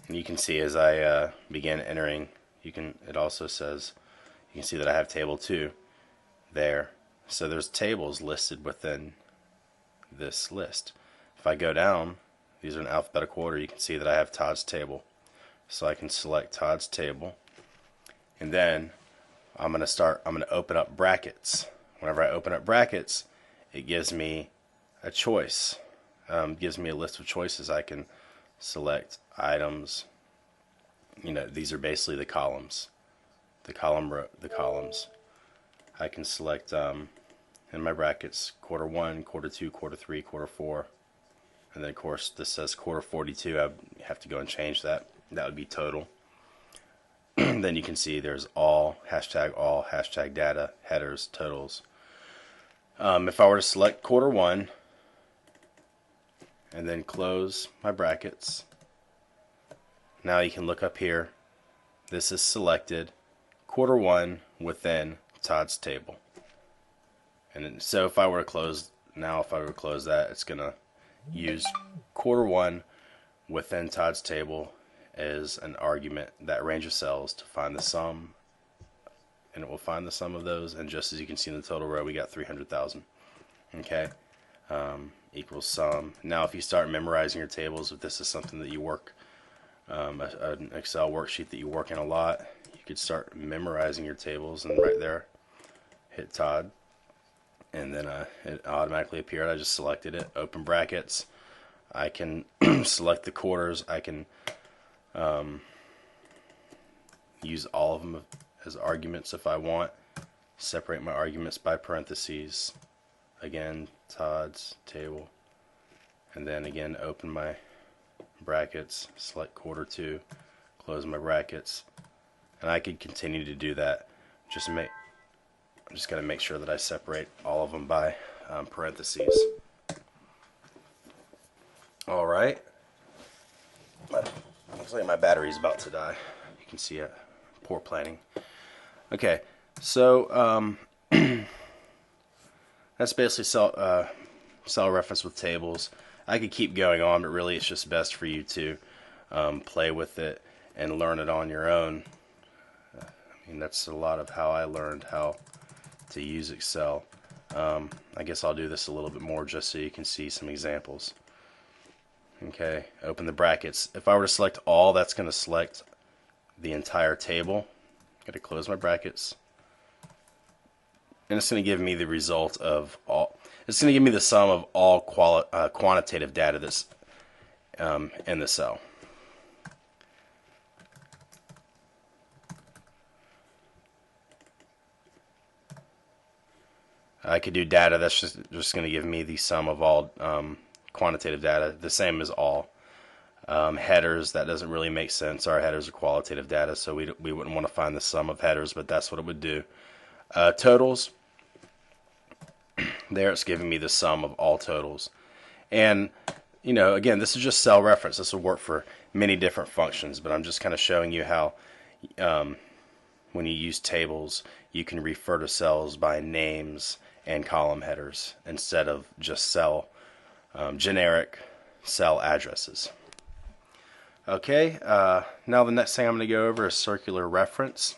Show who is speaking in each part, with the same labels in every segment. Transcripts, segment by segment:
Speaker 1: And you can see as I begin entering, it also says, you can see that I have table 2 there. So there's tables listed within this list. If I go down, these are in alphabetical order, you can see that I have Todd's table. So I can select Todd's table, and then I'm going to open up brackets. Whenever I open up brackets, it gives me a choice. Gives me a list of choices. I can select items. These are basically the columns. The columns. I can select in my brackets quarter 1, quarter 2, quarter 3, quarter 4. And then of course this says quarter 42. I have to go and change that. That would be total. Then you can see there's all, hashtag data, headers, totals. If I were to select quarter 1 and then close my brackets, now you can look up here. This is selected quarter 1 within Todd's table. And so if I were to close that, it's going to use quarter 1 within Todd's table as an argument, that range of cells, to find the sum, and it will find the sum of those. And just as you can see in the total row, we got 300,000. Okay, equals sum. Now if you start memorizing your tables, if this is something that you work, an Excel worksheet that you work in a lot, you could start memorizing your tables, and right there hit Todd, and then it automatically appeared. I just selected it, open brackets. I can select the quarters. I can use all of them as arguments if I want. Separate my arguments by parentheses. Again, Todd's table. And then again, open my brackets, select quarter 2, close my brackets. And I could continue to do that. I'm just going to make sure that I separate all of them by parentheses. All right. Looks like my battery's about to die. You can see it. Poor planning. Okay, so that's basically cell reference with tables. I could keep going on, but really it's just best for you to play with it and learn it on your own. I mean, that's a lot of how I learned how to use Excel. I guess I'll do this a little bit more just so you can see some examples. Okay, open the brackets. If I were to select all, that's going to select the entire table. I'm going to close my brackets. And it's going to give me the result of all. It's going to give me the sum of all quantitative data that's in the cell. I could do data. That's just going to give me the sum of all quantitative data, the same as all. Headers, that doesn't really make sense. Our headers are qualitative data, so we wouldn't want to find the sum of headers, but that's what it would do. Totals, there it's giving me the sum of all totals. And, again, this is just cell reference. This will work for many different functions, but I'm just kind of showing you how when you use tables, you can refer to cells by names and column headers instead of just generic cell addresses. Okay, now the next thing I'm going to go over is circular reference.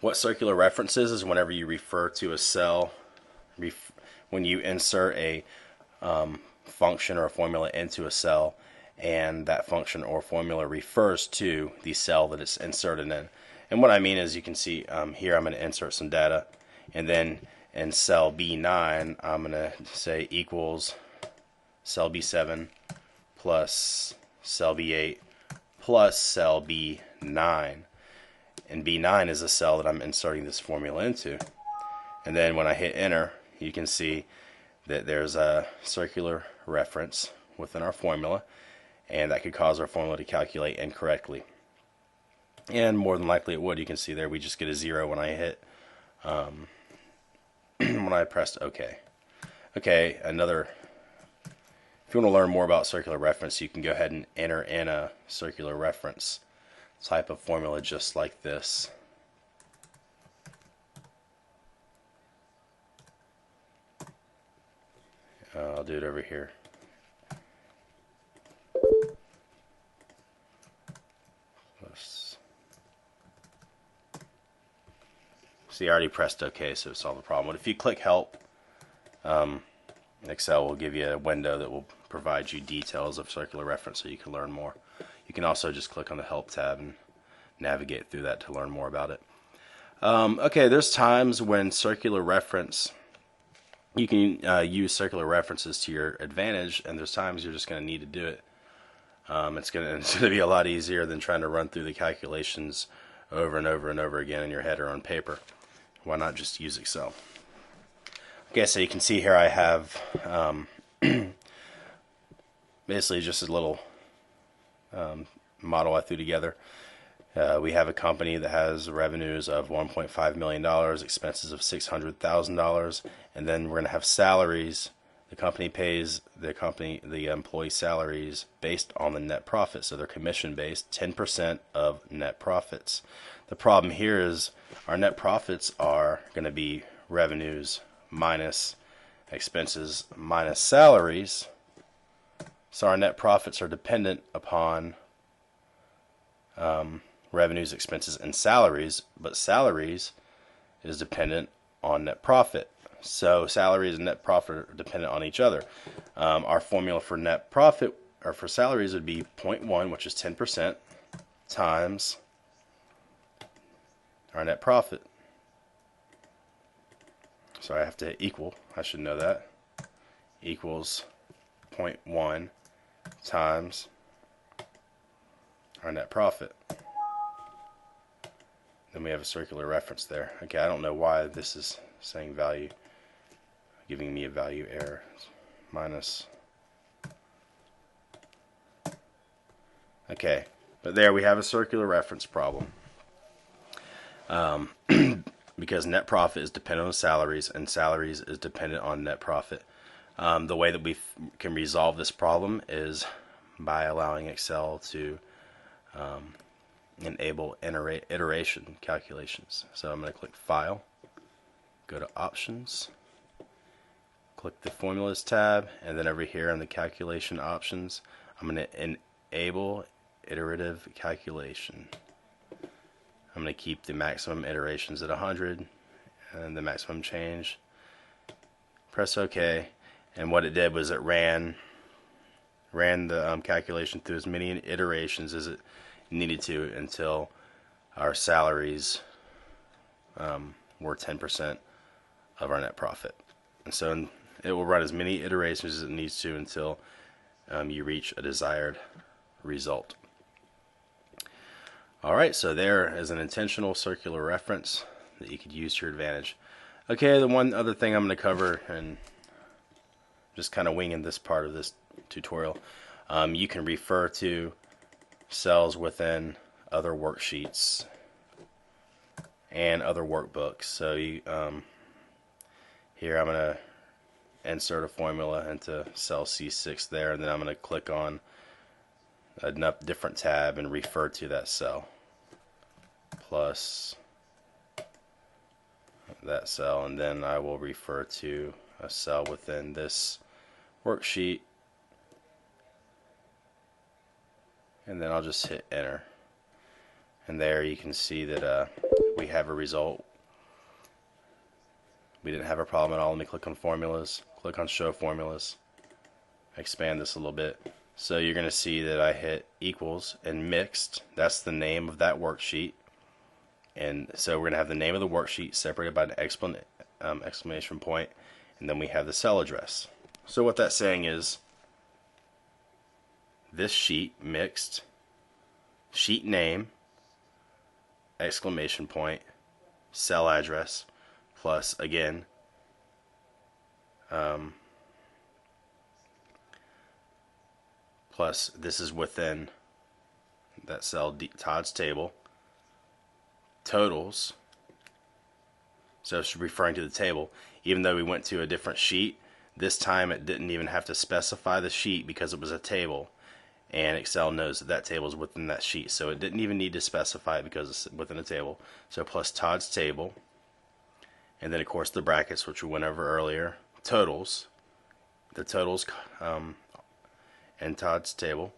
Speaker 1: What circular reference is whenever you refer to a cell, when you insert a function or a formula into a cell, and that function or formula refers to the cell that it's inserted in. And what I mean is, you can see here I'm going to insert some data, and then in cell B9 I'm going to say equals cell B7 plus cell B8 plus cell B9. And B9 is the cell that I'm inserting this formula into. And then when I hit enter, you can see that there's a circular reference within our formula, and that could cause our formula to calculate incorrectly. And more than likely it would. You can see there we just get a 0 when I hit when I pressed OK. Okay, if you want to learn more about circular reference, you can go ahead and enter in a circular reference type of formula just like this. I'll do it over here. See, I already pressed OK, so it solved the problem. But if you click Help, Excel will give you a window that will provide you details of circular reference so you can learn more. You can also just click on the Help tab and navigate through that to learn more about it. Okay, there's times when circular reference, you can use circular references to your advantage, and there's times you're just going to need to do it. It's going to be a lot easier than trying to run through the calculations over and over and over again in your head or on paper. Why not just use Excel? Okay, so you can see here I have basically just a little model I threw together. We have a company that has revenues of $1.5 million, expenses of $600,000, and then we're going to have salaries. The company pays the employee salaries based on the net profit, so they're commission based, 10% of net profits. The problem here is our net profits are going to be revenues minus expenses minus salaries. So our net profits are dependent upon revenues, expenses, and salaries, but salaries is dependent on net profit. So salaries and net profit are dependent on each other. Our formula for net profit, or for salaries, would be 0.1, which is 10%, times our net profit. So I have to equal, I should know that, equals 0.1 times our net profit. Then we have a circular reference there. Okay, I don't know why this is saying value, giving me a value error. Minus. Okay, but there we have a circular reference problem. Because net profit is dependent on salaries, and salaries is dependent on net profit. The way that we can resolve this problem is by allowing Excel to enable iteration calculations. So I'm going to click File, go to Options, click the Formulas tab, and then over here in the Calculation options, I'm going to enable iterative calculation. I'm going to keep the maximum iterations at 100 and the maximum change. Press OK, and what it did was it ran the calculation through as many iterations as it needed to until our salaries were 10% of our net profit. And so it will run as many iterations as it needs to until you reach a desired result. Alright, so there is an intentional circular reference that you could use to your advantage. Okay, the one other thing I'm going to cover, and just kind of winging this part of this tutorial, you can refer to cells within other worksheets and other workbooks. So you, here I'm going to insert a formula into cell C6 there, and then I'm going to click on a different tab and refer to that cell plus that cell, and then I will refer to a cell within this worksheet, and then I'll just hit enter, and there you can see that we have a result. We didn't have a problem at all. Let me click on formulas, click on show formulas, expand this a little bit. So you're going to see that I hit equals and mixed. That's the name of that worksheet. And so we're going to have the name of the worksheet separated by an exclamation point, and then we have the cell address. So what that's saying is this sheet mixed, sheet name, exclamation point, cell address, plus again plus this is within that cell Todd's table, totals, so it's referring to the table. Even though we went to a different sheet, this time it didn't even have to specify the sheet because it was a table, and Excel knows that that table is within that sheet, so it didn't even need to specify it because it's within a table. So plus Todd's table, and then of course the brackets, which we went over earlier, totals, the totals and Todd's table,